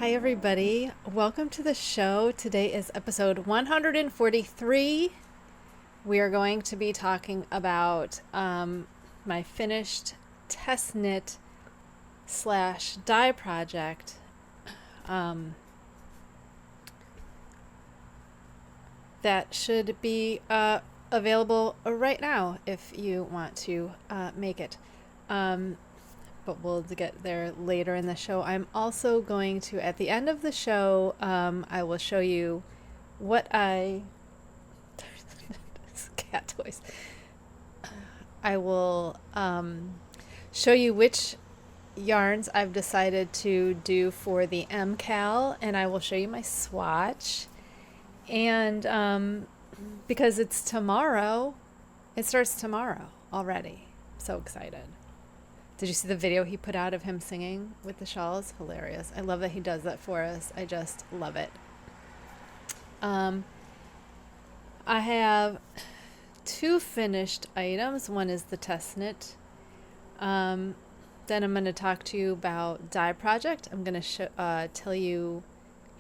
Hi, everybody. Welcome to the show. Today is episode 143. We are going to be talking about my finished test knit slash dye project. That should be available right now if you want to make it. But we'll get there later in the show. I'm also going to, at the end of the show, I will show you what cat toys. I will show you which yarns I've decided to do for the MKAL, and I will show you my swatch. And because it's tomorrow, it starts tomorrow already. So excited. Did you see the video he put out of him singing with the shawls? Hilarious. I love that he does that for us. I just love it. I have two finished items. One is the test knit. Then I'm going to talk to you about dye project. I'm going to tell you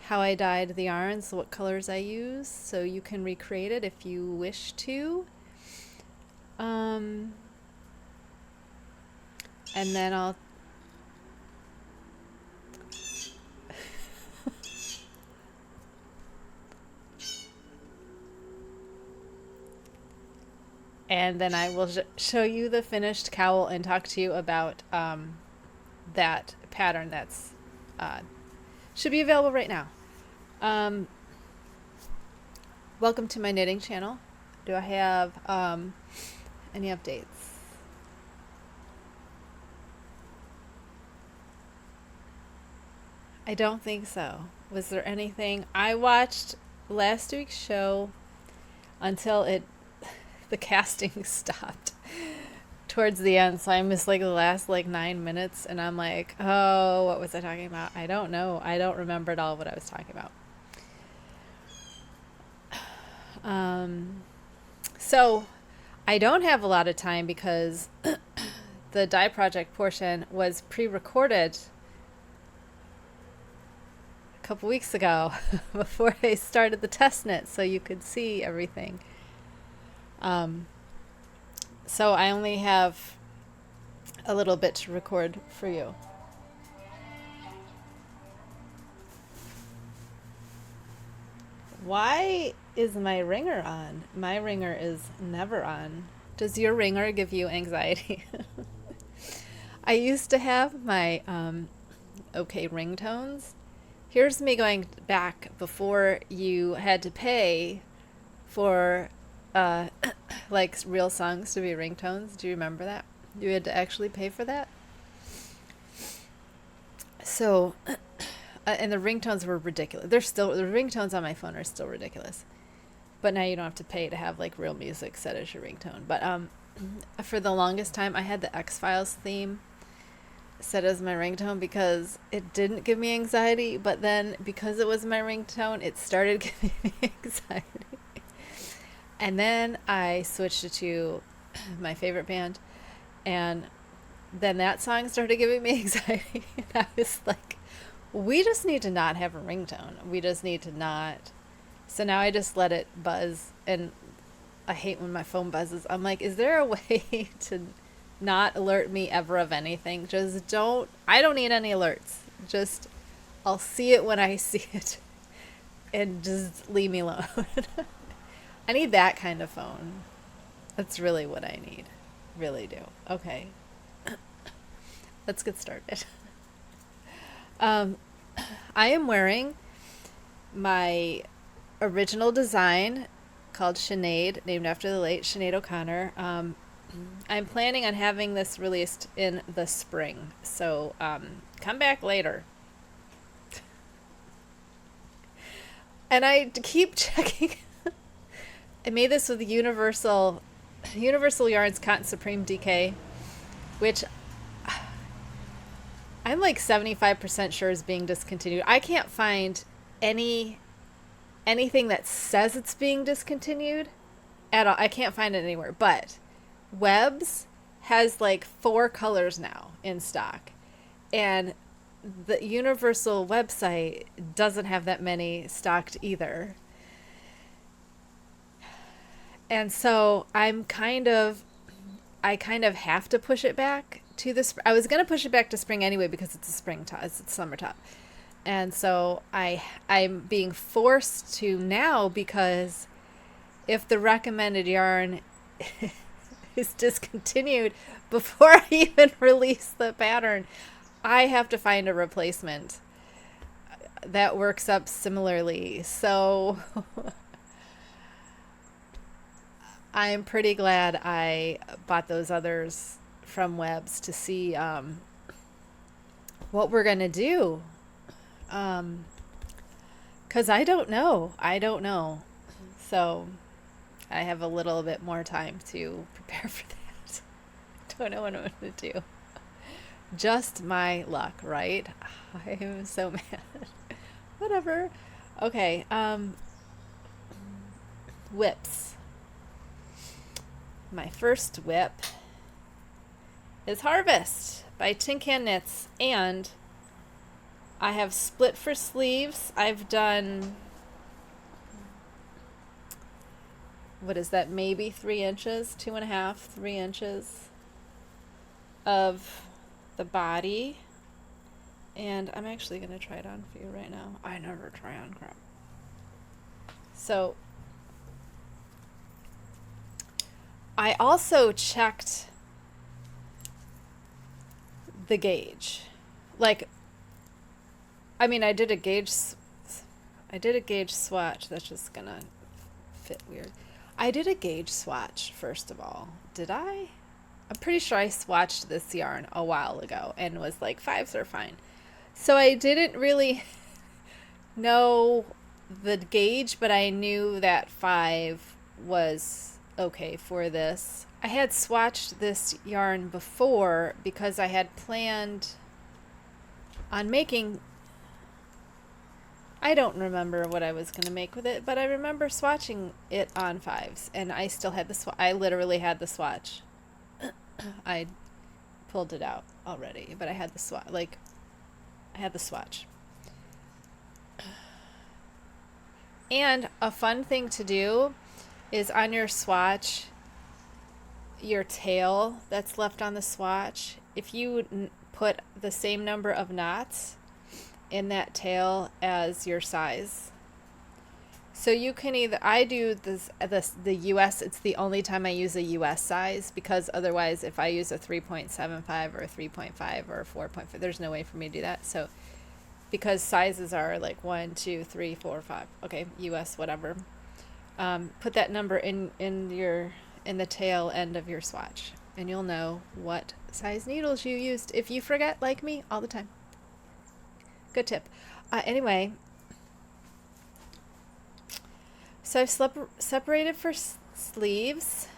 how I dyed the yarns, what colors I use, so you can recreate it if you wish to. And then I'll and then I will show you the finished cowl and talk to you about that pattern that's should be available right now. Welcome to my knitting channel. Do I have any updates? I don't think so. Was there anything? I watched last week's show until the casting stopped towards the end, so I missed like the last 9 minutes, and I'm like, oh, what was I talking about? I don't know. I don't remember at all what I was talking about. So I don't have a lot of time because the dye project portion was pre-recorded couple weeks ago before I started the test knit, so you could see everything. So I only have a little bit to record for you. Why is my ringer on? My ringer is never on. Does your ringer give you anxiety? I used to have my OK ringtones. Here's me going back before you had to pay for like real songs to be ringtones. Do you remember that? You had to actually pay for that? So, and the ringtones were ridiculous. The ringtones on my phone are still ridiculous. But now you don't have to pay to have like real music set as your ringtone. But for the longest time I had the X-Files theme set as my ringtone because it didn't give me anxiety, but then because it was my ringtone, it started giving me anxiety. And then I switched it to my favorite band, and then that song started giving me anxiety, and I was like, we just need to not have a ringtone. We just need to not. So now I just let it buzz, and I hate when my phone buzzes. I'm like, is there a way to not alert me ever of anything? I don't need any alerts. Just, I'll see it when I see it, and just leave me alone. I need that kind of phone. That's really what I need. Really do. Okay. Let's get started. I am wearing my original design called Sinead, named after the late Sinead O'Connor. I'm planning on having this released in the spring, so come back later. And I keep checking. I made this with Universal Yarns Cotton Supreme DK, which I'm like 75% sure is being discontinued. I can't find anything that says it's being discontinued at all. I can't find it anywhere, but Webs has like 4 colors now in stock, and the Universal website doesn't have that many stocked either. And so I kind of have to push it back to the I was going to push it back to spring anyway because it's a spring top, it's a summer top. And so I'm being forced to now because if the recommended yarn is discontinued before I even release the pattern, I have to find a replacement that works up similarly. So I'm pretty glad I bought those others from Webs to see what we're going to do. Because I don't know. So I have a little bit more time to prepare for that. Don't know what I'm going to do. Just my luck, right? I am so mad. Whatever. Okay. Whips. My first whip is Harvest by Tin Can Knits, and I have split for sleeves. I've done, what is that, maybe 3 inches, 2.5, 3 inches of the body. And I'm actually going to try it on for you right now. I never try on crap. So I also checked the gauge. Like, I mean, I did a gauge swatch. That's just gonna fit weird. I did a gauge swatch, first of all. Did I? I'm pretty sure I swatched this yarn a while ago and was like, 5s are fine. So I didn't really know the gauge, but I knew that 5 was okay for this. I had swatched this yarn before because I had planned on making, I don't remember what I was going to make with it, but I remember swatching it on 5s, and I still had the I literally had the swatch. I pulled it out already, but I had the swatch. Like, I had the swatch. And a fun thing to do is on your swatch, your tail that's left on the swatch, if you put the same number of knots in that tail as your size. So you can either, I do the US, it's the only time I use a US size, because otherwise if I use a 3.75 or a 3.5 or a 4.5, there's no way for me to do that. So because sizes are like 1, 2, 3, 4, 5, okay, US, whatever. Put that number in the tail end of your swatch, and you'll know what size needles you used if you forget, like me, all the time. Good tip. Anyway, so I've separated for sleeves,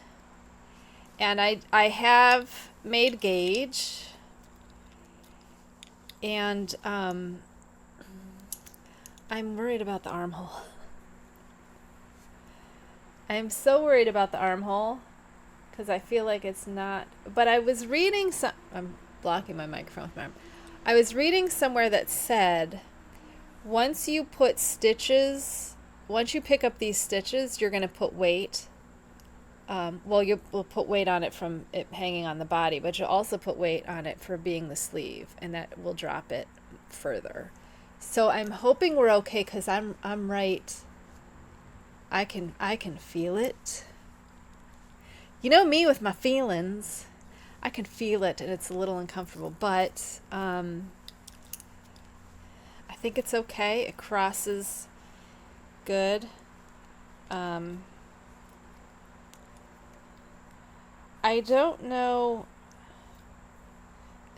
and I have made gauge, and I'm worried about the armhole. I'm so worried about the armhole because I feel like it's not, but I was reading I'm blocking my microphone with my arm. I was reading somewhere that said once you pick up these stitches, you're going to put weight. Well, you'll put weight on it from it hanging on the body, but you'll also put weight on it for being the sleeve, and that will drop it further. So I'm hoping we're okay because I'm right. I can feel it. You know me with my feelings. I can feel it, and it's a little uncomfortable, but I think it's okay. It crosses good. I don't know.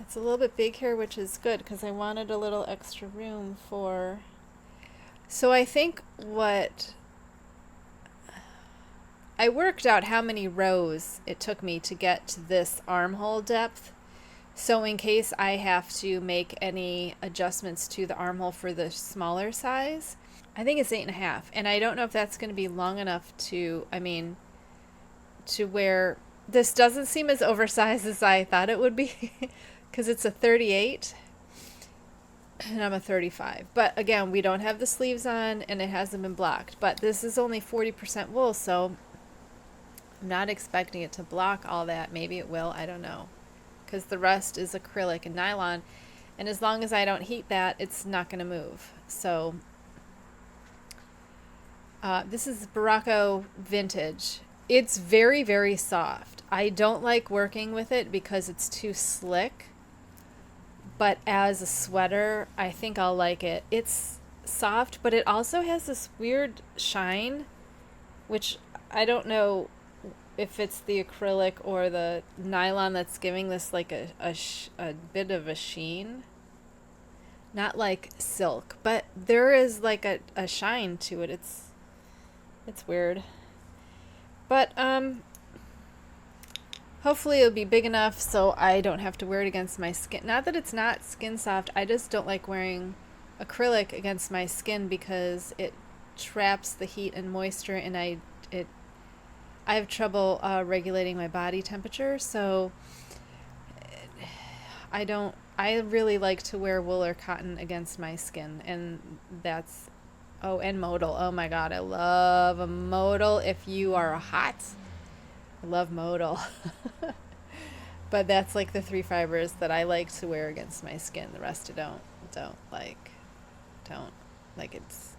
It's a little bit big here, which is good because I wanted a little extra room for. So I think what I worked out how many rows it took me to get to this armhole depth. So in case I have to make any adjustments to the armhole for the smaller size, I think it's 8.5. And I don't know if that's going to be long enough to where this doesn't seem as oversized as I thought it would be because it's a 38. and I'm a 35. But again, we don't have the sleeves on and it hasn't been blocked. But this is only 40% wool, so I'm not expecting it to block all that. Maybe it will, I don't know. Because the rest is acrylic and nylon. And as long as I don't heat that, it's not going to move. So this is Barocco Vintage. It's very, very soft. I don't like working with it because it's too slick. But as a sweater, I think I'll like it. It's soft, but it also has this weird shine, which I don't know if it's the acrylic or the nylon that's giving this like a bit of a sheen. Not like silk, but there is like a shine to it. It's weird. But hopefully it'll be big enough so I don't have to wear it against my skin. Not that it's not skin soft, I just don't like wearing acrylic against my skin because it traps the heat and moisture, and I have trouble regulating my body temperature, so I really like to wear wool or cotton against my skin, and that's, and modal. Oh my god, I love a modal. If you are hot, I love modal. But that's like the 3 fibers that I like to wear against my skin. The rest I don't like. It's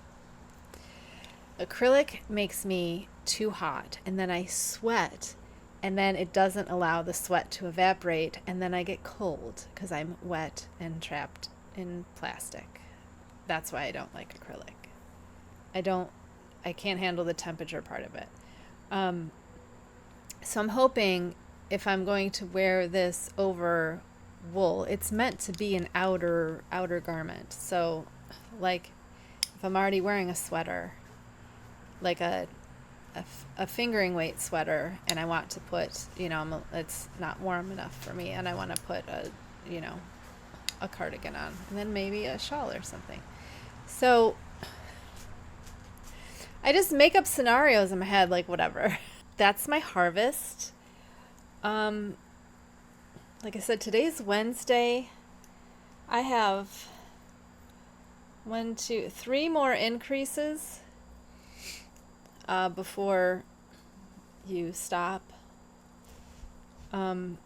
acrylic makes me too hot, and then I sweat, and then it doesn't allow the sweat to evaporate, and then I get cold because I'm wet and trapped in plastic. That's why I don't like acrylic. I can't handle the temperature part of it. So I'm hoping if I'm going to wear this over wool, it's meant to be an outer garment. So like if I'm already wearing a sweater, like a fingering weight sweater, and I want to put, it's not warm enough for me, and I want to put a cardigan on, and then maybe a shawl or something. So I just make up scenarios in my head, like whatever. That's my harvest. Like I said, today's Wednesday. I have 1, 2, 3 more increases before you stop. And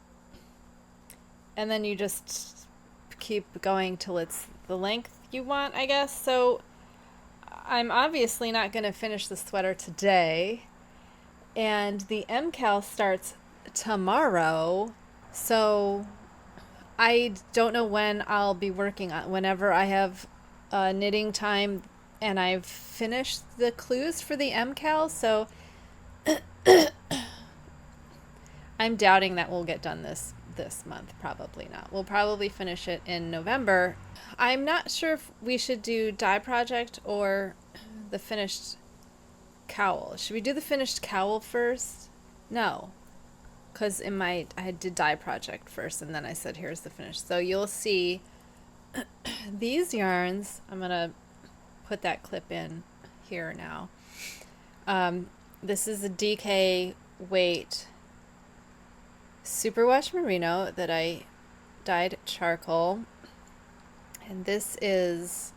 then you just keep going till it's the length you want, I guess. So I'm obviously not going to finish the sweater today. And the MKAL starts tomorrow. So I don't know when I'll be working on. Whenever I have knitting time and I've finished the clues for the MKAL. So I'm doubting that we'll get done this month. Probably not. We'll probably finish it in November. I'm not sure if we should do dye project or the finished cowl. Should we do the finished cowl first? No, because I did dye project first, and then I said here's the finished. So you'll see these yarns. I'm gonna put that clip in here now. This is a DK weight superwash merino that I dyed charcoal, and this is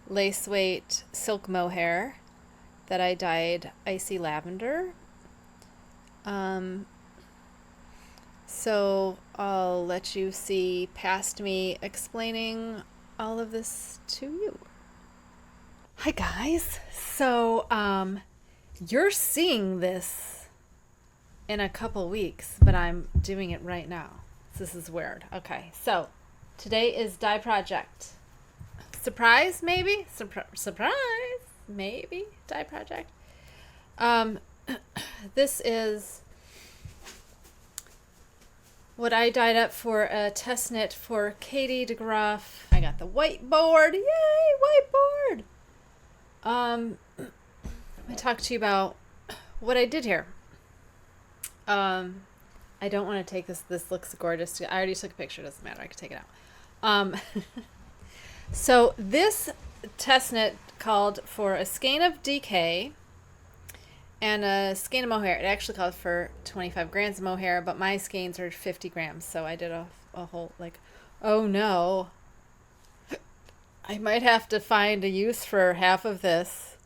lace weight silk mohair that I dyed icy lavender. So I'll let you see past me explaining all of this to you. Hi guys. So you're seeing this in a couple weeks, but I'm doing it right now. This is weird. Okay, so today is dye project. Surprise, maybe? Surprise, maybe. Dye project. This is what I dyed up for a test knit for Katie Degroff. I got the whiteboard. Yay, whiteboard! I'm gonna talk to you about what I did here. I don't want to take this. This looks gorgeous. I already took a picture. Doesn't matter. I can take it out. So this test knit called for a skein of DK and a skein of mohair. It actually called for 25 grams of mohair, but my skeins are 50 grams, so I did a a whole, like, oh no, I might have to find a use for half of this.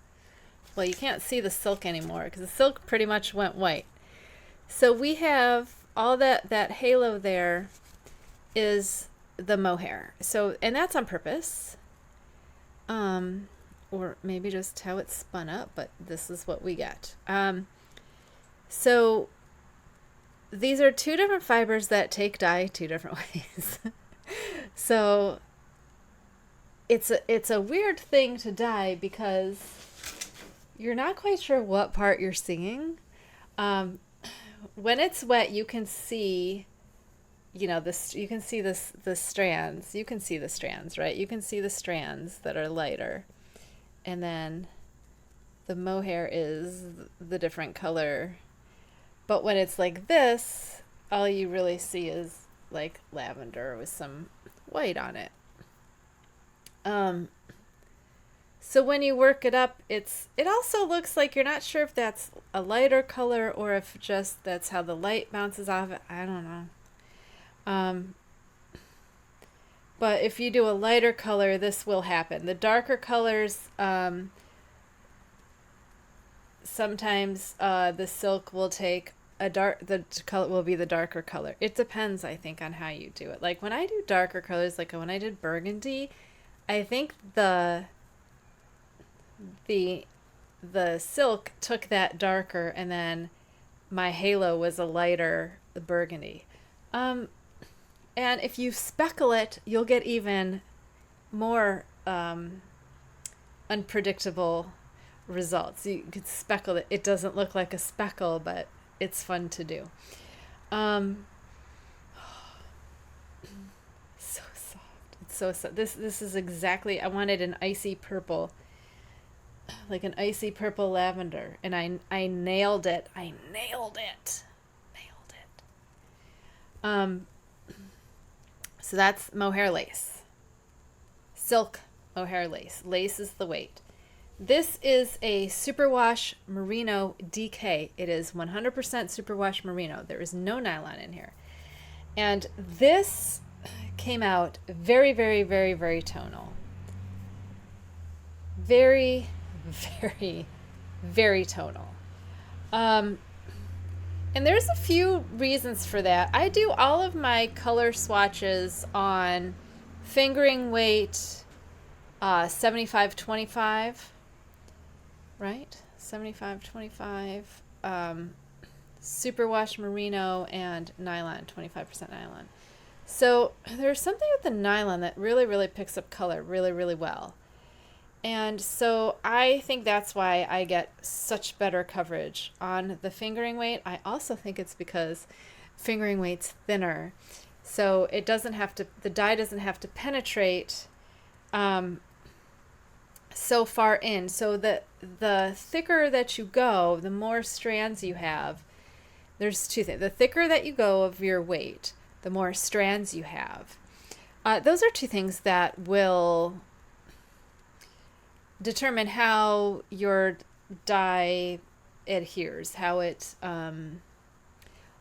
Well, you can't see the silk anymore because the silk pretty much went white. So we have all that halo there is the mohair. So, and that's on purpose. Or maybe just how it's spun up, but this is what we get. So these are two different fibers that take dye two different ways. So it's a weird thing to dye because you're not quite sure what part you're seeing. When it's wet, you can see, you know, this. You can see this the strands. You can see the strands, right? You can see the strands that are lighter, and then the mohair is the different color. But when it's like this, all you really see is like lavender with some white on it. So when you work it up, it also looks like you're not sure if that's a lighter color or if just that's how the light bounces off it. I don't know. But if you do a lighter color, this will happen. The darker colors, sometimes the silk will take the color will be the darker color. It depends, I think, on how you do it. Like when I do darker colors, like when I did burgundy, I think the silk took that darker, and then my halo was a lighter burgundy. And if you speckle it, you'll get even more unpredictable results. You could speckle it. It doesn't look like a speckle, but it's fun to do. So soft. It's so soft. This is exactly, I wanted an icy purple, like an icy purple lavender, and I nailed it. I nailed it. So that's mohair lace. Silk mohair lace. Lace is the weight. This is a superwash merino DK. It is 100% superwash merino. There is no nylon in here. And this came out very, very, very, very tonal. Very, very, very tonal. And there's a few reasons for that. I do all of my color swatches on fingering weight 75-25, right? 75-25, superwash merino, and nylon, 25% nylon. So there's something with the nylon that really, really picks up color really, really well. And so I think that's why I get such better coverage on the fingering weight. I also think it's because fingering weight's thinner. So it doesn't have to, the dye doesn't have to penetrate so far in. So the thicker that you go, the more strands you have. There's two things. The thicker that you go of your weight, the more strands you have. Those are two things that will determine how your dye adheres, how it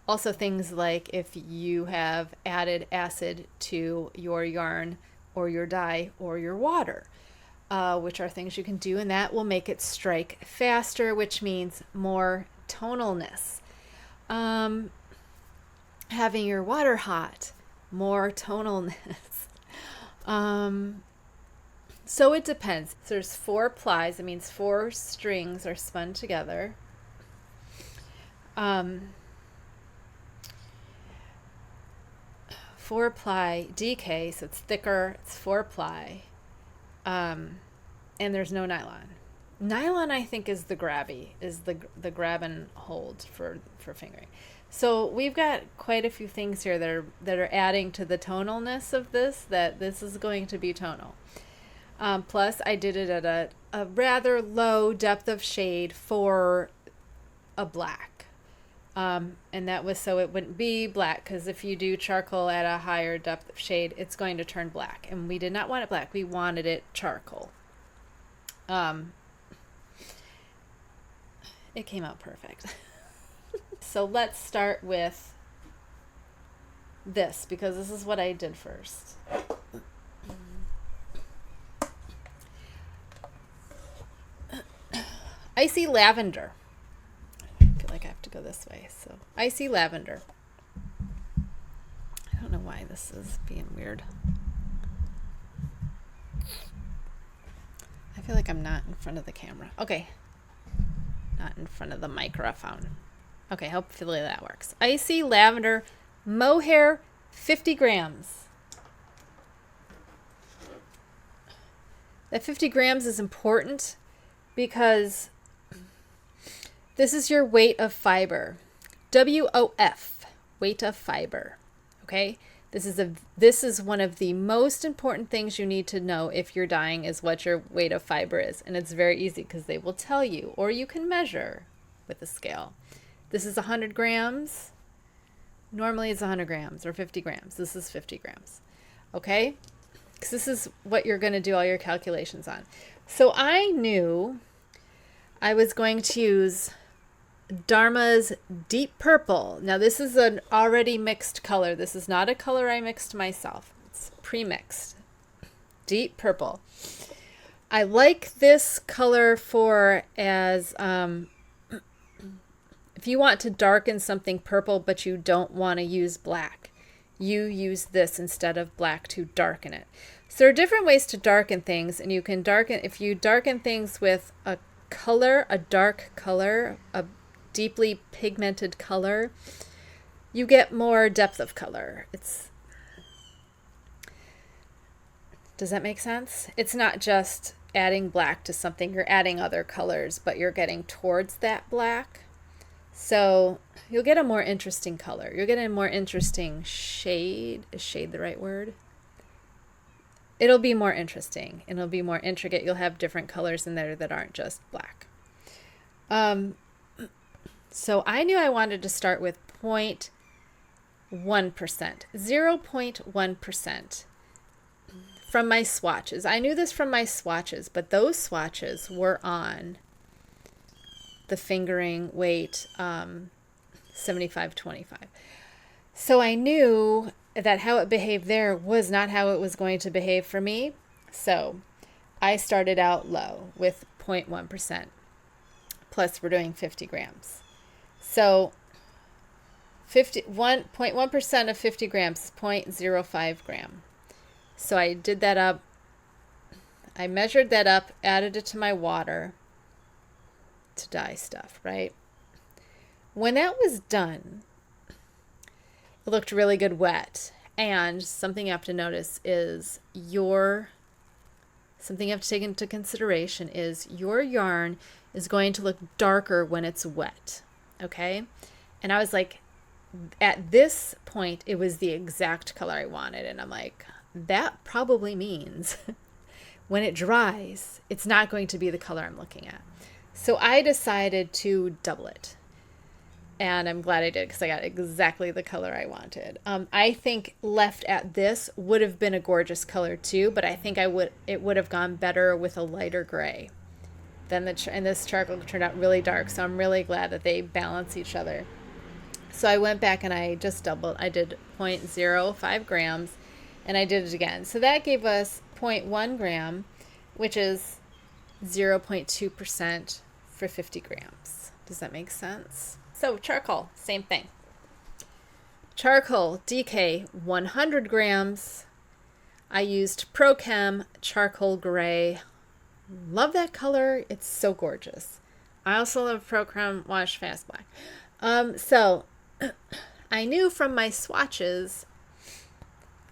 also things like if you have added acid to your yarn or your dye or your water, which are things you can do, and that will make it strike faster, which means more tonalness. Having your water hot, more tonalness. So it depends. There's 4 plies. It means 4 strings are spun together. 4-ply DK, so it's thicker. It's 4-ply, and there's no nylon. Nylon, I think, is the grabby, is the grab and hold for fingering. So we've got quite a few things here that are adding to the tonalness of this. That this is going to be tonal. Plus, I did it at a rather low depth of shade for a black. And that was so it wouldn't be black, because if you do charcoal at a higher depth of shade, it's going to turn black. And we did not want it black. We wanted it charcoal. It came out perfect. So let's start with this because this is what I did first. Icy lavender. I feel like I have to go this way. So icy lavender. I don't know why this is being weird. I feel like I'm not in front of the camera. Okay. Not in front of the microphone. Okay, hopefully that works. Icy lavender mohair, 50 grams. That 50 grams is important because this is your weight of fiber. WOF, weight of fiber. Okay? This is one of the most important things you need to know if you're dyeing is what your weight of fiber is. And it's very easy because they will tell you, or you can measure with a scale. This is 100 grams. Normally it's 100 grams or 50 grams. This is 50 grams. Okay? Because this is what you're going to do all your calculations on. So I knew I was going to use Dharma's Deep Purple. Now this is an already mixed color. This is not a color I mixed myself. It's pre-mixed. Deep Purple. I like this color for as if you want to darken something purple but you don't want to use black, you use this instead of black to darken it. So there are different ways to darken things, and you can darken, if you darken things with a color, a dark color, a deeply pigmented color, you get more depth of color. Does that make sense? It's not just adding black to something, you're adding other colors, but you're getting towards that black. So you'll get a more interesting color. You'll get a more interesting shade. Is shade the right word? It'll be more interesting and it'll be more intricate. You'll have different colors in there that aren't just black. So I knew I wanted to start with 0.1%, 0.1% from my swatches. I knew this from my swatches, but those swatches were on the fingering weight 75-25. So I knew that how it behaved there was not how it was going to behave for me. So I started out low with 0.1%. Plus we're doing 50 grams. So 0.1% of 50 grams is 0.05 gram. So I did that up. I measured that up, added it to my water to dye stuff, right? When that was done, it looked really good wet. And something you have to notice is something you have to take into consideration is your yarn is going to look darker when it's wet. Okay? And I was like, at this point, it was the exact color I wanted. And I'm like, that probably means when it dries, it's not going to be the color I'm looking at. So I decided to double it. And I'm glad I did because I got exactly the color I wanted. I think left at this would have been a gorgeous color too, but I think it would have gone better with a lighter gray. And this charcoal turned out really dark, so I'm really glad that they balance each other. So I went back and I just doubled. I did 0.05 grams, and I did it again. So that gave us 0.1 gram, which is 0.2% for 50 grams. Does that make sense? So charcoal, same thing. Charcoal, DK, 100 grams. I used ProChem Charcoal Gray. Love that color. It's so gorgeous. I also love ProChem Wash Fast Black. So I knew from my swatches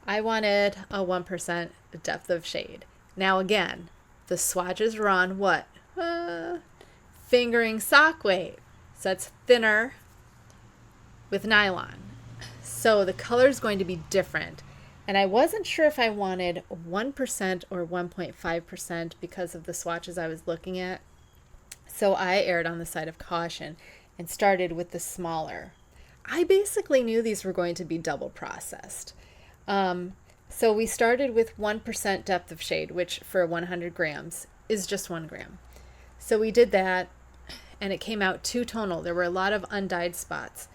I wanted a 1% depth of shade. Now again, the swatches were on what? Fingering sock weight. So it's thinner with nylon. So the color is going to be different. And I wasn't sure if I wanted 1% or 1.5% because of the swatches I was looking at. So I erred on the side of caution and started with the smaller. I basically knew these were going to be double processed. So we started with 1% depth of shade, which for 100 grams is just 1 gram. So we did that, and it came out two-tonal. There were a lot of undyed spots.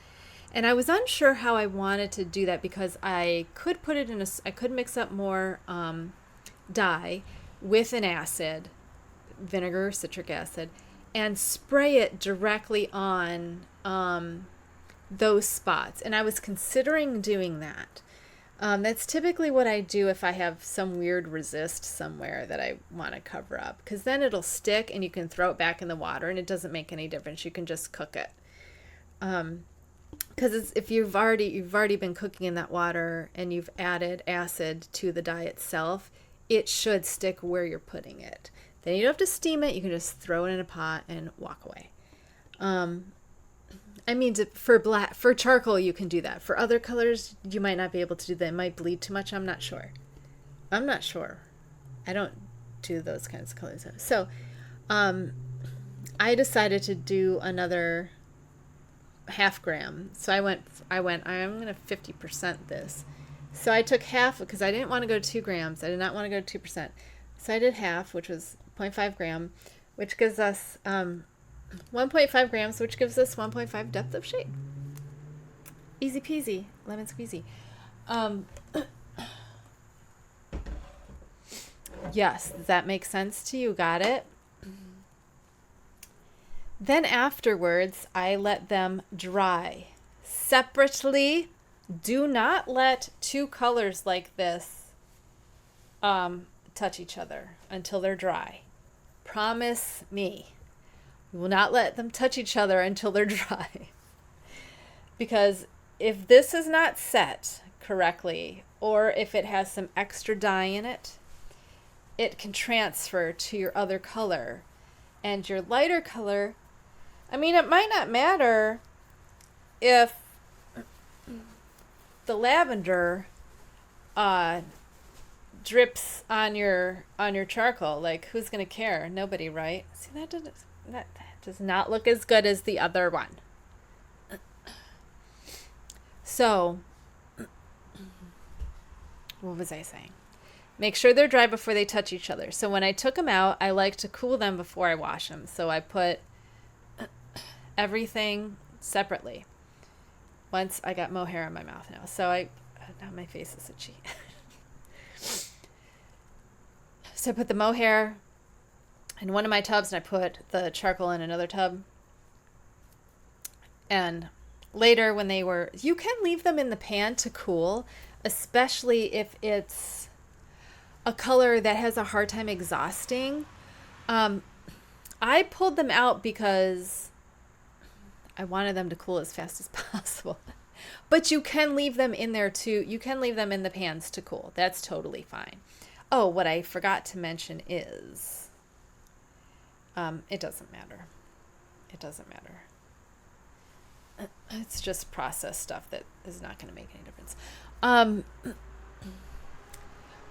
And I was unsure how I wanted to do that because I could put it in I could mix up more dye with an acid, vinegar or citric acid, and spray it directly on those spots. And I was considering doing that. That's typically what I do if I have some weird resist somewhere that I want to cover up, because then it'll stick and you can throw it back in the water and it doesn't make any difference. You can just cook it. Because if you've already been cooking in that water and you've added acid to the dye itself, it should stick where you're putting it. Then you don't have to steam it. You can just throw it in a pot and walk away. I mean, for charcoal, you can do that. For other colors, you might not be able to do that. It might bleed too much. I'm not sure. I don't do those kinds of colors. So, I decided to do another half gram. So I'm going to 50% this. So I took half because I didn't want to go to 2 grams. I did not want to go to 2%. So I did half, which was 0.5 gram, which gives us 1.5 grams, which gives us 1.5 depth of shade. Easy peasy, lemon squeezy. Yes, does that make sense to you? Got it? Then afterwards, I let them dry separately. Do not let 2 colors like this touch each other until they're dry. Promise me. You will not let them touch each other until they're dry. Because if this is not set correctly, or if it has some extra dye in it, it can transfer to your other color. And your lighter color, I mean, it might not matter if the lavender drips on your charcoal. Like, who's gonna care? Nobody, right? See, that does not look as good as the other one. So, what was I saying? Make sure they're dry before they touch each other. So when I took them out, I like to cool them before I wash them. So I put everything separately. Once I got mohair in my mouth now. So now my face is itchy. So I put the mohair in one of my tubs and I put the charcoal in another tub. And later when you can leave them in the pan to cool, especially if it's a color that has a hard time exhausting. I pulled them out because I wanted them to cool as fast as possible. But you can leave them in there too. You can leave them in the pans to cool. That's totally fine. Oh, what I forgot to mention is, it doesn't matter. It doesn't matter. It's just process stuff that is not going to make any difference.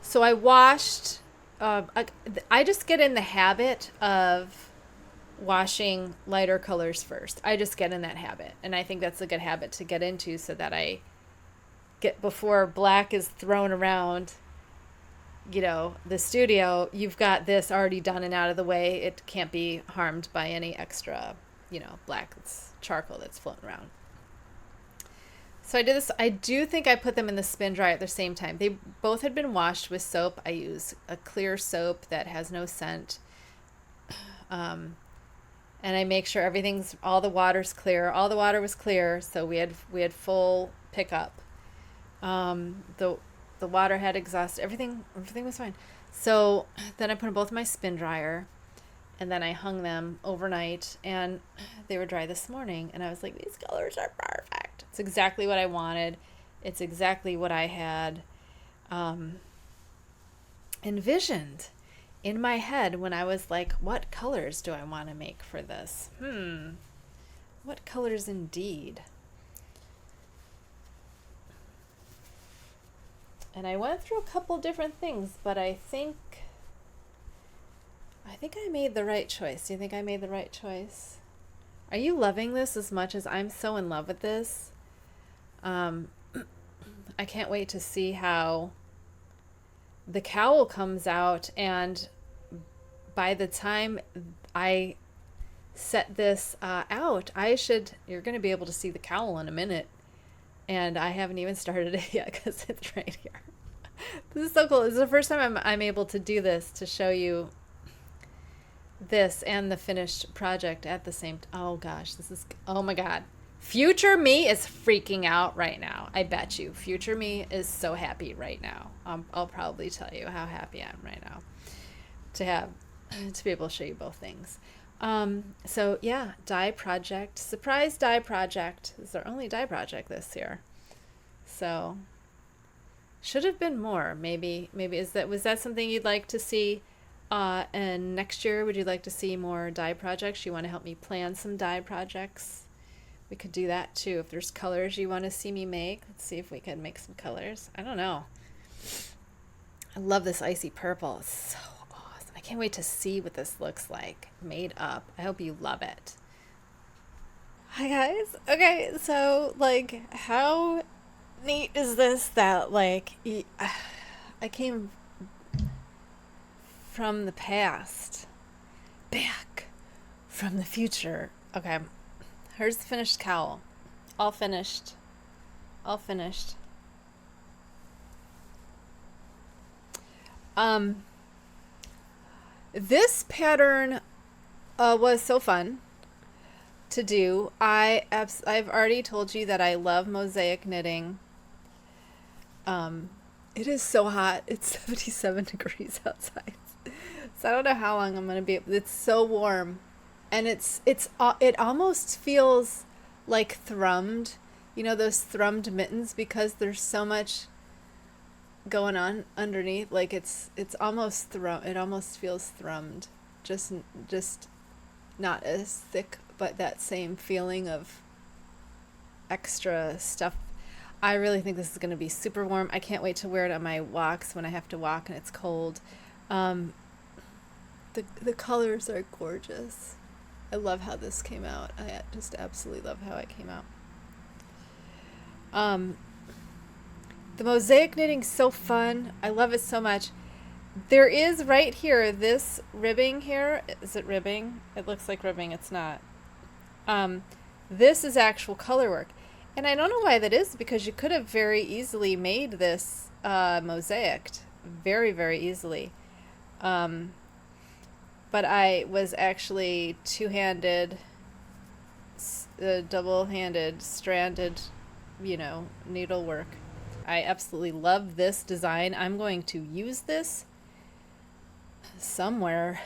So I washed, I just get in the habit of washing lighter colors first. I just get in that habit. And I think that's a good habit to get into so that before black is thrown around, the studio, you've got this already done and out of the way. It can't be harmed by any extra, black charcoal that's floating around. So I did this. I do think I put them in the spin dryer at the same time. They both had been washed with soap. I use a clear soap that has no scent. And I make sure all the water's clear. All the water was clear, so we had full pickup. The water had exhaust. Everything was fine. So then I put them both in my spin dryer, and then I hung them overnight, and they were dry this morning. And I was like, these colors are perfect. It's exactly what I wanted. It's exactly what I had envisioned in my head when I was like, what colors do I want to make for this? What colors indeed? And I went through a couple different things, but I think I made the right choice. Do you think I made the right choice? Are you loving this as much as I'm so in love with this? I can't wait to see how the cowl comes out, and by the time I set this out, you're going to be able to see the cowl in a minute. And I haven't even started it yet because it's right here. This is so cool. This is the first time I'm able to do this, to show you this and the finished project at the same time. Oh gosh, this is, oh my God. Future me is freaking out right now. I bet you. Future me is so happy right now. I'll probably tell you how happy I am right now to be able to show you both things. So yeah, dye project, surprise dye project. This is our only dye project this year. So should have been more. Maybe was that something you'd like to see? And next year, would you like to see more dye projects? You want to help me plan some dye projects? We could do that too. If there's colors you want to see me make, let's see if we can make some colors. I don't know. I love this icy purple. It's so awesome. I can't wait to see what this looks like made up. I hope you love it. Hi guys. Okay, so like, how neat is this that like I came from the past back from the future. Okay. Here's the finished cowl. All finished. All finished. This pattern was so fun to do. I've already told you that I love mosaic knitting. It is so hot. It's 77 degrees outside. So I don't know how long I'm going to be. It's so warm. And it almost feels like thrummed, you know, those thrummed mittens, because there's so much going on underneath. Like it almost feels thrummed, just not as thick, but that same feeling of extra stuff. I really think this is going to be super warm. I can't wait to wear it on my walks when I have to walk and it's cold. The colors are gorgeous. I love how this came out. I just absolutely love how it came out. The mosaic knitting's so fun. I love it so much. There is right here, this ribbing here. Is it ribbing? It looks like ribbing. It's not. This is actual color work. And I don't know why that is, because you could have very easily made this mosaicked. Very, very easily. But I was actually two-handed, double-handed, stranded, you know, needlework. I absolutely love this design. I'm going to use this somewhere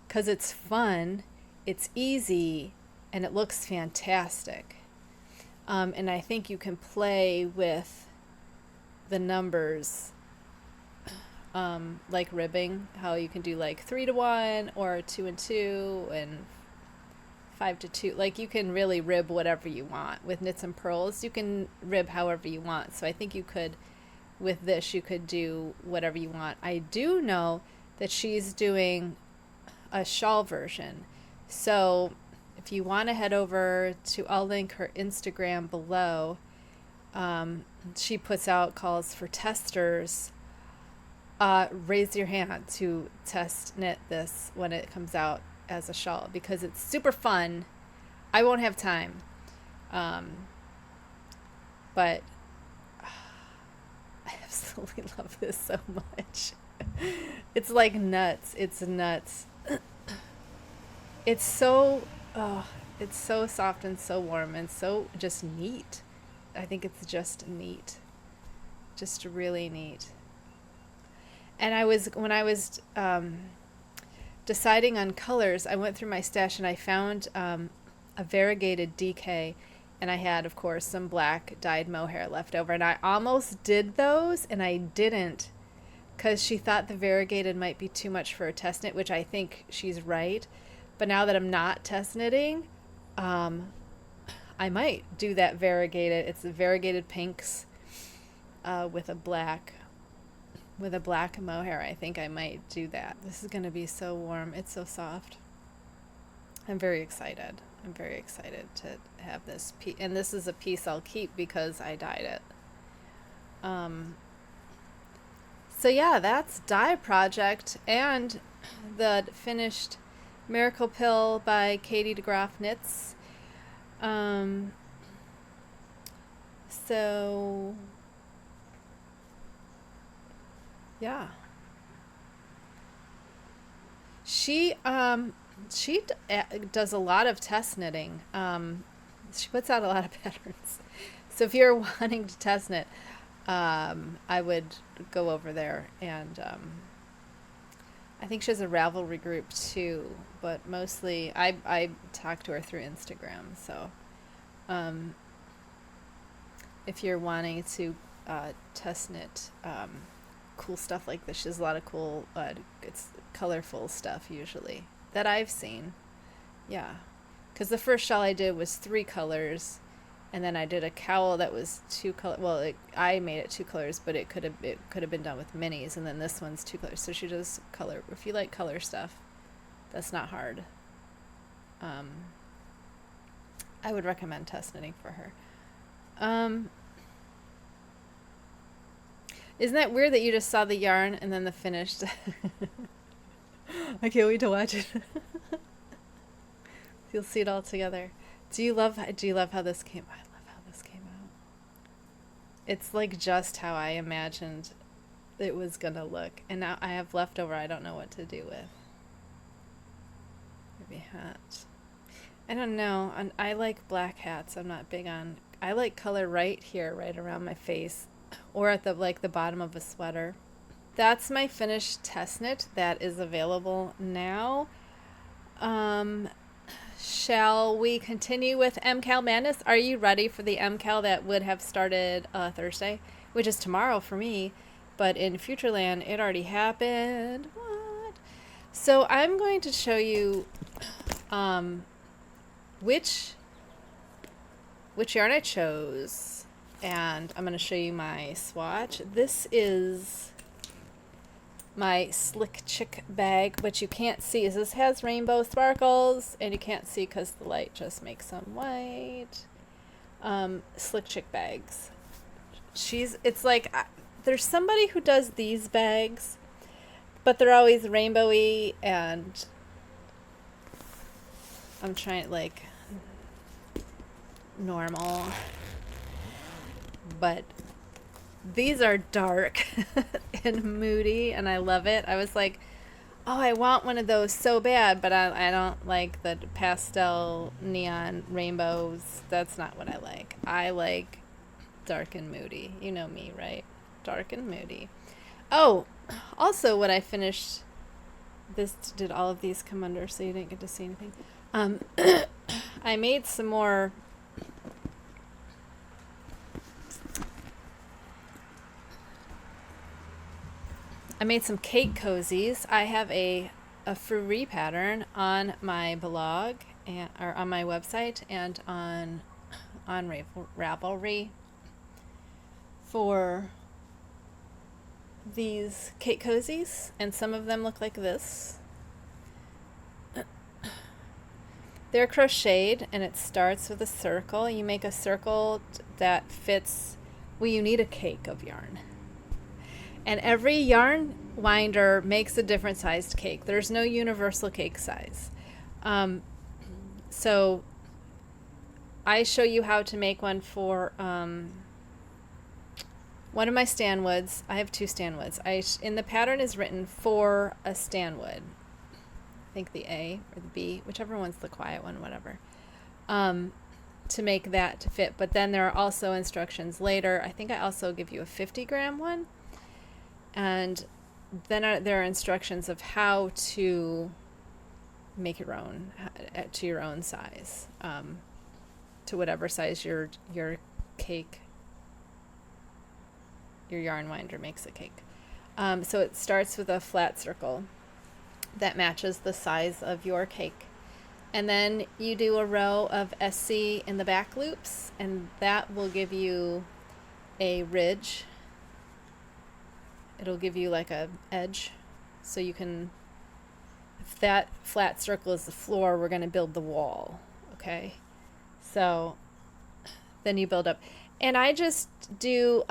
because it's fun, it's easy, and it looks fantastic. And I think you can play with the numbers. Like ribbing, how you can do like 3 to 1 or 2 and 2 and 5 to 2. Like you can really rib whatever you want. With knits and pearls, you can rib however you want. So I think you could, with this, you could do whatever you want. I do know that she's doing a shawl version. So if you want to head over to, I'll link her Instagram below. She puts out calls for testers. Raise your hand to test knit this when it comes out as a shawl, because it's super fun. I won't have time, but I absolutely love this so much. It's like nuts. It's nuts. It's so soft and so warm and so just neat. I think it's just neat, just really neat. And when I was deciding on colors, I went through my stash and I found a variegated DK, and I had, of course, some black dyed mohair left over, and I almost did those, and I didn't, because she thought the variegated might be too much for a test knit, which I think she's right. But now that I'm not test knitting, I might do that variegated. It's the variegated pinks with a black mohair. I think I might do that. This is going to be so warm. It's so soft. I'm very excited. I'm very excited to have this piece. And this is a piece I'll keep because I dyed it. So yeah, that's Dye Project and the finished Miracle Pill by Katie Degroff Knits. So yeah, she does a lot of test knitting. She puts out a lot of patterns. So if you're wanting to test knit, I would go over there. And I think she has a Ravelry group too, but mostly I talk to her through Instagram. So if you're wanting to test knit cool stuff like this, she has a lot of cool, it's colorful stuff usually that I've seen. Yeah, because the first shawl I did was 3 colors, and then I did a cowl that was 2 color. Well, I made it 2 colors, but it could have been done with minis, and then this one's 2 colors. So she does color. If you like color stuff, that's not hard. I would recommend test knitting for her. Isn't that weird that you just saw the yarn and then the finished? I can't wait to watch it. You'll see it all together. Do you love how this came? I love how this came out. It's like just how I imagined it was gonna look, and now I have leftover. I don't know what to do with. Maybe hat. I don't know. I like black hats. I'm not big on. I like color right here, right around my face, or at the bottom of a sweater. That's my finished test knit that is available now. Shall we continue with MKAL Madness? Are you ready for the MKAL that would have started Thursday, which is tomorrow for me, but in Futureland it already happened. What? So I'm going to show you which yarn I chose, and I'm going to show you my swatch. This is my Slick Chick bag, but you can't see. This has rainbow sparkles, and you can't see because the light just makes them white. Slick Chick bags. It's like, there's somebody who does these bags, but they're always rainbowy, and I'm trying like normal, but these are dark and moody, and I love it. I was like, oh, I want one of those so bad, but I don't like the pastel neon rainbows. That's not what I like. I like dark and moody. You know me, right? Dark and moody. Oh, also what I finished, did all of these come under so you didn't get to see anything? I made some more some cake cozies. I have a Frury pattern on my blog or on my website and on Ravelry for these cake cozies, and some of them look like this. They're crocheted, and it starts with a circle. You make a circle that fits. Well, you need a cake of yarn. And every yarn winder makes a different sized cake. There's no universal cake size. So I show you how to make one for one of my Stanwoods. I have 2 Stanwoods. In the pattern is written for a Stanwood. I think the A or the B, whichever one's the quiet one, whatever. To make that to fit. But then there are also instructions later. I think I also give you a 50-gram one. And then there are instructions of how to make your own, to your own size, to whatever size your cake, your yarn winder makes a cake. So it starts with a flat circle that matches the size of your cake. And then you do a row of SC in the back loops, and that will give you a ridge. It'll give you like a edge, so you can, if that flat circle is the floor, we're going to build the wall. Okay, so then you build up, and I just do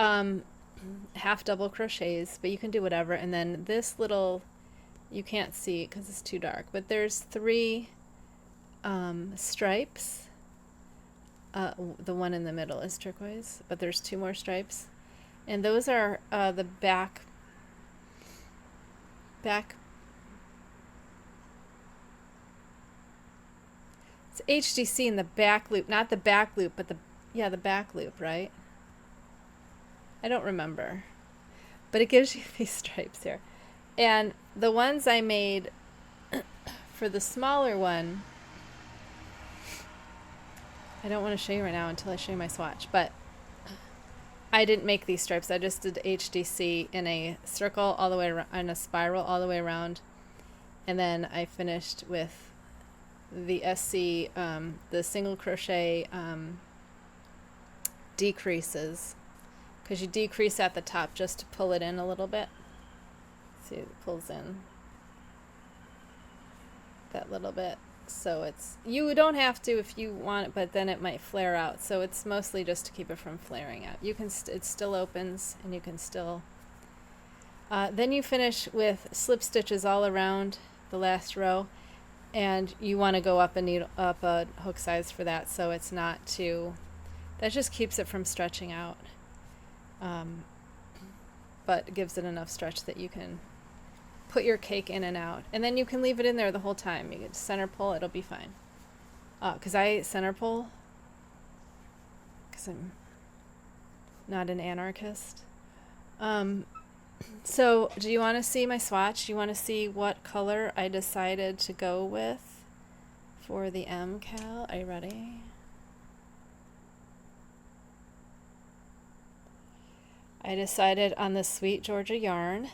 half double crochets, but you can do whatever. And then this little, you can't see it because it's too dark, but there's 3 stripes The one in the middle is turquoise, but there's 2 more stripes, and those are the back. It's HDC in the back loop, not the back loop, but the back loop, right? I don't remember, but it gives you these stripes here, and the ones I made for the smaller one. I don't want to show you right now until I show you my swatch, but I didn't make these stripes. I just did HDC in a circle all the way around, in a spiral all the way around, and then I finished with the SC, the single crochet decreases, because you decrease at the top just to pull it in a little bit. See, it pulls in that little bit. So it's, you don't have to if you want it, but then it might flare out. So it's mostly just to keep it from flaring out. You can, it still opens, and you can still, then you finish with slip stitches all around the last row, and you want to go up a hook size for that, so it's not too, that just keeps it from stretching out, but gives it enough stretch that you can put your cake in and out, and then you can leave it in there the whole time. You can center pull, it'll be fine. Because I center pull, because I'm not an anarchist. So do you want to see my swatch? Do you want to see what color I decided to go with for the MKAL? Are you ready? I decided on the Sweet Georgia yarn.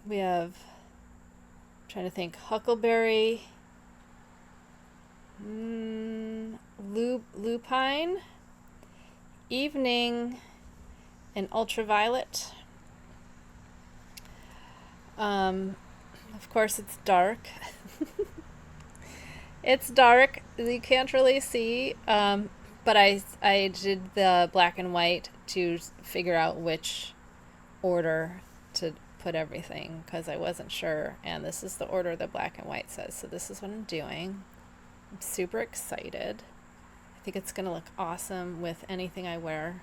We have, I'm trying to think, Huckleberry, Lupine, Evening, and Ultraviolet. Of course it's dark. It's dark, you can't really see, but I did the black and white to figure out which order to put everything, because I wasn't sure, and this is the order the black and white says, so this is what I'm doing. I'm super excited. I think it's gonna look awesome with anything I wear,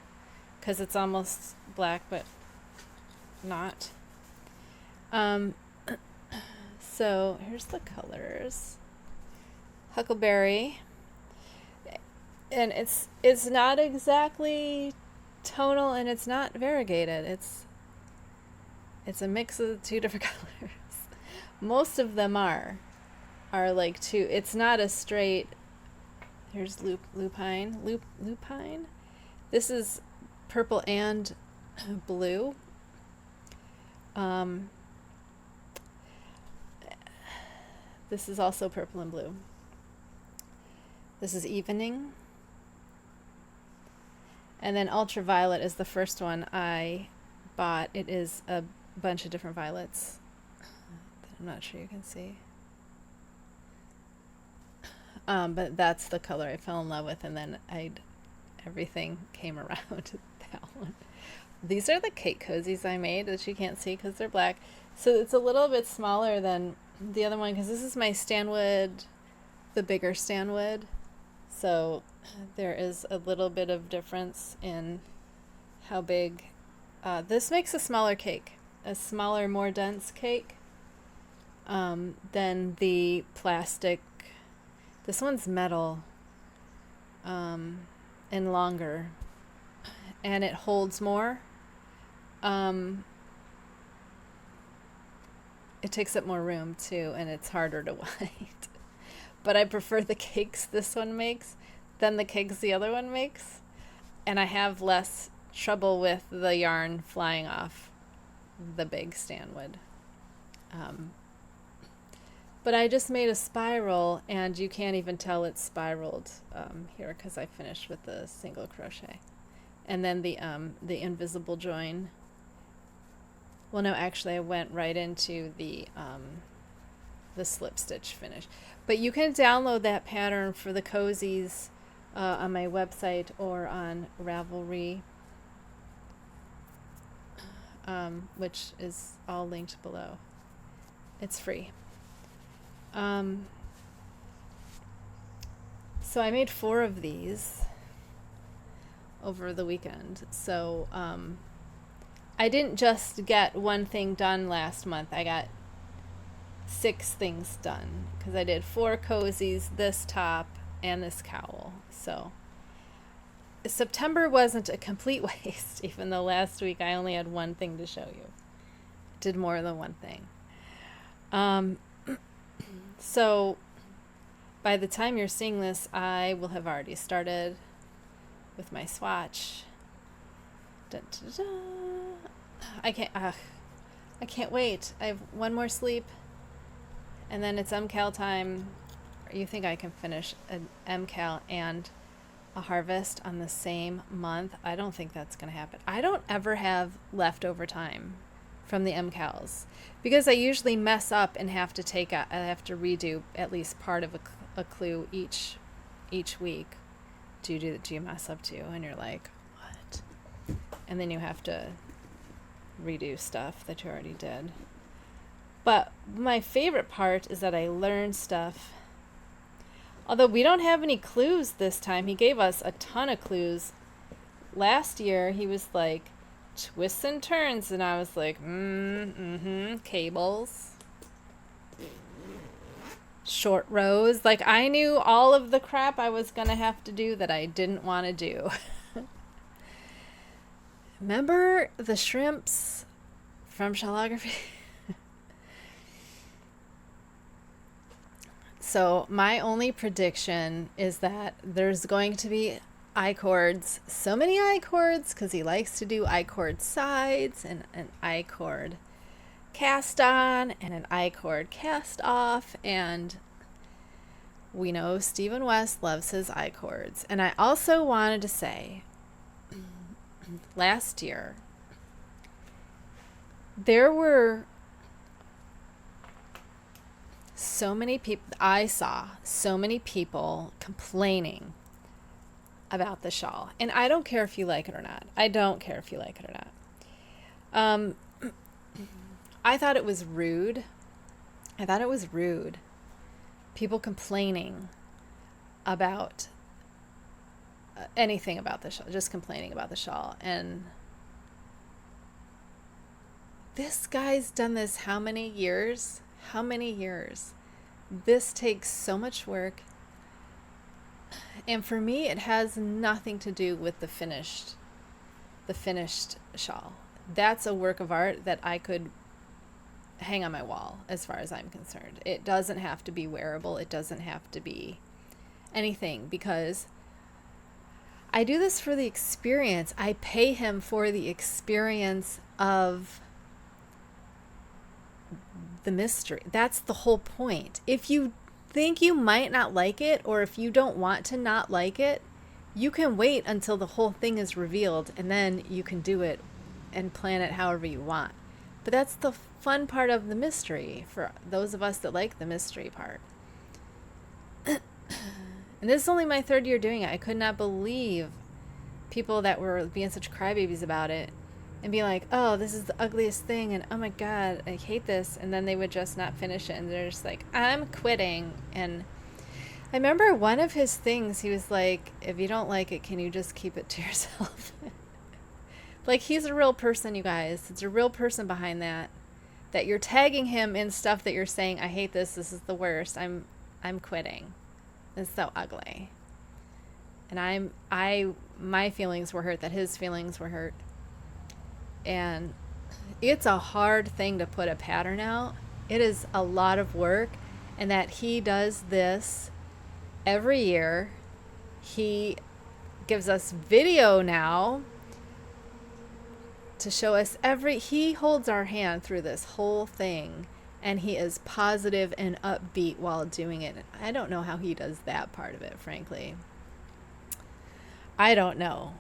because it's almost black but not. So here's the colors. Huckleberry, and it's not exactly tonal, and it's not variegated. It's a mix of the 2 different colors. Most of them are like 2. It's not a straight. Here's lupine. Lupine. This is purple and blue. This is also purple and blue. This is Evening. And then Ultraviolet is the first one I bought. It is a bunch of different violets that I'm not sure you can see. But that's the color I fell in love with, and then everything came around to that one. These are the cake cozies I made that you can't see because they're black. So it's a little bit smaller than the other one, because this is my Stanwood, the bigger Stanwood. So there is a little bit of difference in how big. This makes a smaller cake, a smaller, more dense cake than the plastic. This one's metal and longer, and it holds more. It takes up more room too, and it's harder to wipe. But I prefer the cakes this one makes than the cakes the other one makes, and I have less trouble with the yarn flying off the big Stanwood. But I just made a spiral, and you can't even tell it's spiraled here because I finished with the single crochet, and then the invisible join. Well, no, actually, I went right into the slip stitch finish. But you can download that pattern for the cozies on my website or on Ravelry, which is all linked below. So I made 4 of these over the weekend. So I didn't just get one thing done last month. I got 6 things done because I did 4 cozies, this top, and this cowl. So September wasn't a complete waste, even though last week I only had one thing to show you. Did more than one thing. So by the time you're seeing this, I will have already started with my swatch. Dun, dun, dun. I can't wait. I have one more sleep, and then it's MKAL time. You think I can finish an MKAL and a harvest on the same month? I don't think that's going to happen. I don't ever have leftover time from the MKALs because I usually mess up and have to redo at least part of a clue each week. Do you mess up too? And you're like, what? And then you have to redo stuff that you already did. But my favorite part is that I learned stuff. Although we don't have any clues this time. He gave us a ton of clues. Last year he was like twists and turns, and I was like, cables, short rows. Like I knew all of the crap I was gonna have to do that I didn't want to do. Remember the shrimps from Shellography? So my only prediction is that there's going to be I-cords, so many I-cords, because he likes to do I-cord sides and an I-cord cast on and an I-cord cast off, and we know Stephen West loves his I-cords. And I also wanted to say, last year, there were so many people, I saw so many people complaining about the shawl. And I don't care if you like it or not. I don't care if you like it or not. I thought it was rude. People complaining about anything about the shawl, just complaining about the shawl. And this guy's done this how many years? This takes so much work. And for me, it has nothing to do with the finished shawl. That's a work of art that I could hang on my wall as far as I'm concerned. It doesn't have to be wearable. It doesn't have to be anything, because I do this for the experience. I pay him for the experience of the mystery. That's the whole point. If you think you might not like it, or if you don't want to not like it, you can wait until the whole thing is revealed, and then you can do it and plan it however you want. But that's the fun part of the mystery for those of us that like the mystery part. And this is only my 3rd year doing it. I could not believe people that were being such crybabies about it and be like, oh, this is the ugliest thing, and oh my god, I hate this, and then they would just not finish it, and they're just like, I'm quitting. And I remember one of his things, he was like, if you don't like it, can you just keep it to yourself? Like, he's a real person, you guys. It's a real person behind that you're tagging him in stuff that you're saying, I hate this is the worst, I'm quitting. It's so ugly. And my feelings were hurt that his feelings were hurt. And it's a hard thing to put a pattern out. It is a lot of work, and that he does this every year. He gives us video now to show us he holds our hand through this whole thing, and he is positive and upbeat while doing it. I don't know how he does that part of it, frankly. I don't know.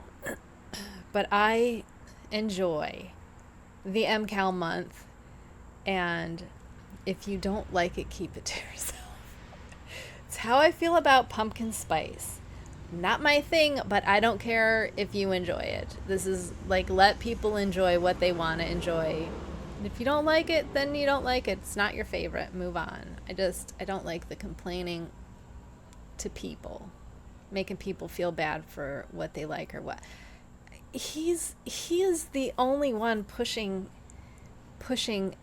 But I enjoy the MKAL month, and if you don't like it, keep it to yourself. It's how I feel about pumpkin spice. Not my thing, but I don't care if you enjoy it. This is like, let people enjoy what they want to enjoy. And if you don't like it, then you don't like it. It's not your favorite. Move on. I don't like the complaining to people. making people feel bad for what they like or what. He is the only one pushing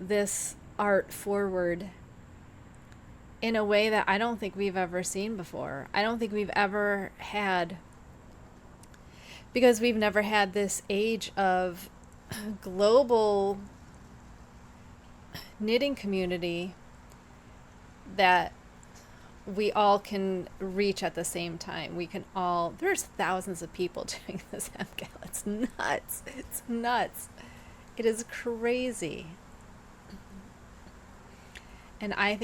this art forward in a way that I don't think we've ever seen before. I don't think we've ever had, because we've never had this age of global knitting community that we all can reach at the same time. We can all, there's thousands of people doing this MKAL. It's nuts. It's nuts. It is crazy. And I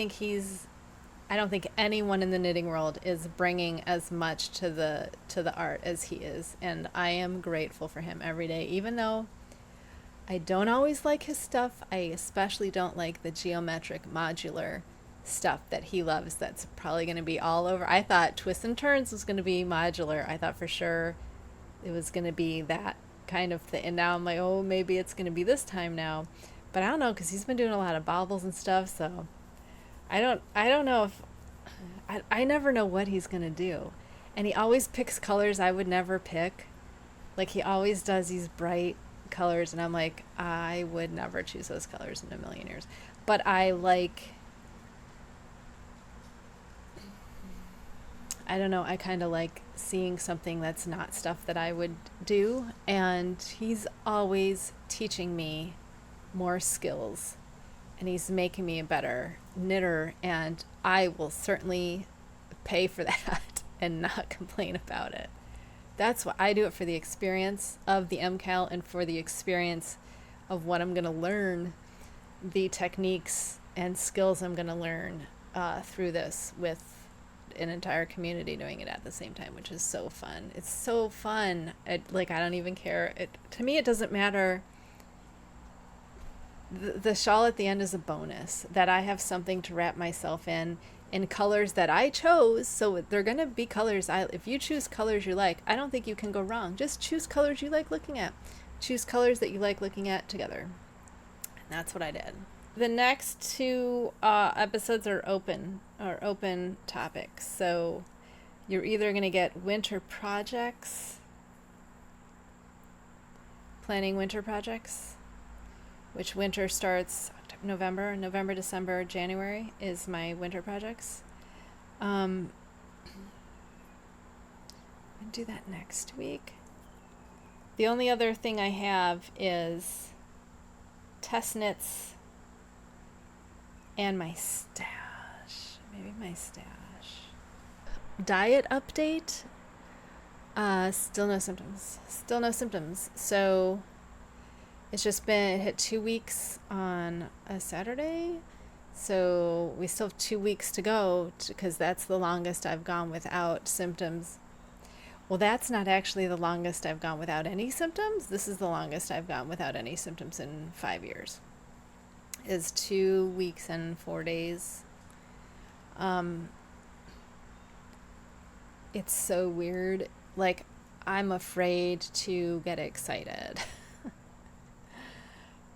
don't think anyone in the knitting world is bringing as much to the art as he is. And I am grateful for him every day, even though I don't always like his stuff. I especially don't like the geometric modular stuff that he loves. That's probably going to be all over. I thought Twists and Turns was going to be modular. I thought for sure it was going to be that kind of thing. And now I'm like, oh, maybe it's going to be this time now. But I don't know, because he's been doing a lot of baubles and stuff. So I don't know if I never know what he's going to do. And he always picks colors I would never pick. Like, he always does these bright colors, and I'm like, I would never choose those colors in a million years. But I don't know, I kind of like seeing something that's not stuff that I would do. And he's always teaching me more skills, and he's making me a better knitter, and I will certainly pay for that and not complain about it. That's why I do it, for the experience of the MKAL and for the experience of what I'm going to learn, the techniques and skills I'm going to learn through this, with an entire community doing it at the same time, which is so fun. It's so fun. I don't even care. To me, it doesn't matter. The shawl at the end is a bonus, that I have something to wrap myself in colors that I chose. So they're going to be colors. If you choose colors you like, I don't think you can go wrong. Just choose colors you like looking at. Choose colors that you like looking at together. And that's what I did. The next two episodes are open topics. So you're either going to get winter projects, planning winter projects, which winter starts November, December, January is my winter projects. I'm going to do that next week. The only other thing I have is test knits and my stash. Maybe my stash. Diet update. Still no symptoms. So it's just been, it hit 2 weeks on a Saturday. So we still have 2 weeks to go, because that's the longest I've gone without symptoms. Well, that's not actually the longest I've gone without any symptoms. This is the longest I've gone without any symptoms in 5 years. Is 2 weeks and 4 days. It's so weird. Like, I'm afraid to get excited.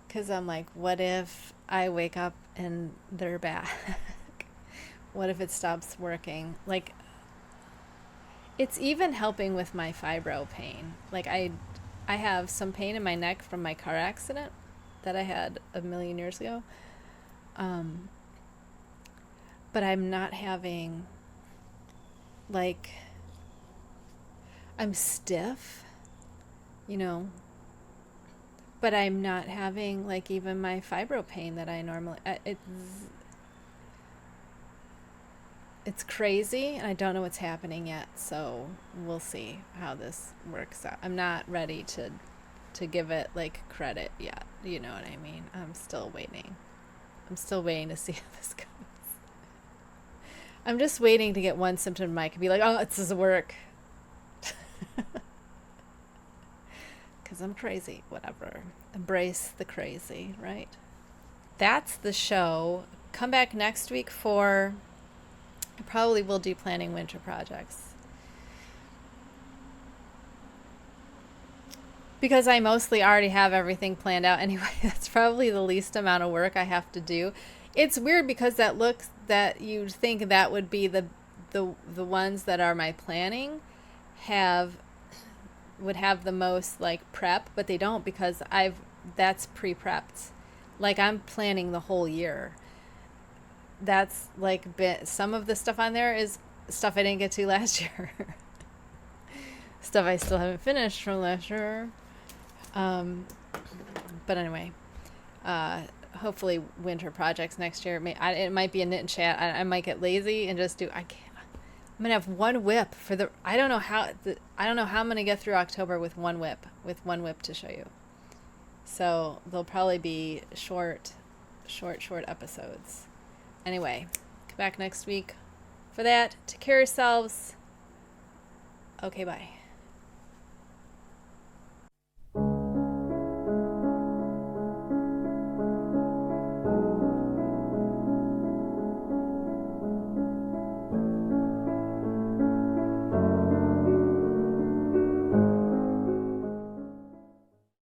Because I'm like, what if I wake up and they're back? What if it stops working? Like, it's even helping with my fibro pain. Like, I have some pain in my neck from my car accident that I had a million years ago. But I'm not having, like, I'm stiff, but I'm not having, like, even my fibro pain that I normally, it's crazy, and I don't know what's happening yet, so we'll see how this works out. I'm not ready to give it, like, credit yet, you know what I mean? I'm still waiting to see how this goes. I'm just waiting to get one symptom I can be like, oh, this doesn't work. Because I'm crazy, whatever. Embrace the crazy, right? That's the show. Come back next week for, I probably will do planning winter projects. Because I mostly already have everything planned out anyway. That's probably the least amount of work I have to do. It's weird because that you'd think that would be the ones that are my planning. would have the most like prep, but they don't, because that's pre-prepped. Like, I'm planning the whole year. That's like some of the stuff on there is stuff I didn't get to last year. Stuff I still haven't finished from last year. But anyway, hopefully winter projects next year. It might be a knit and chat. I might get lazy and just do. I'm gonna have one whip for the. I don't know how I'm gonna get through October with one whip to show you. So they'll probably be short episodes. Anyway, come back next week for that. Take care of yourselves. Okay, bye.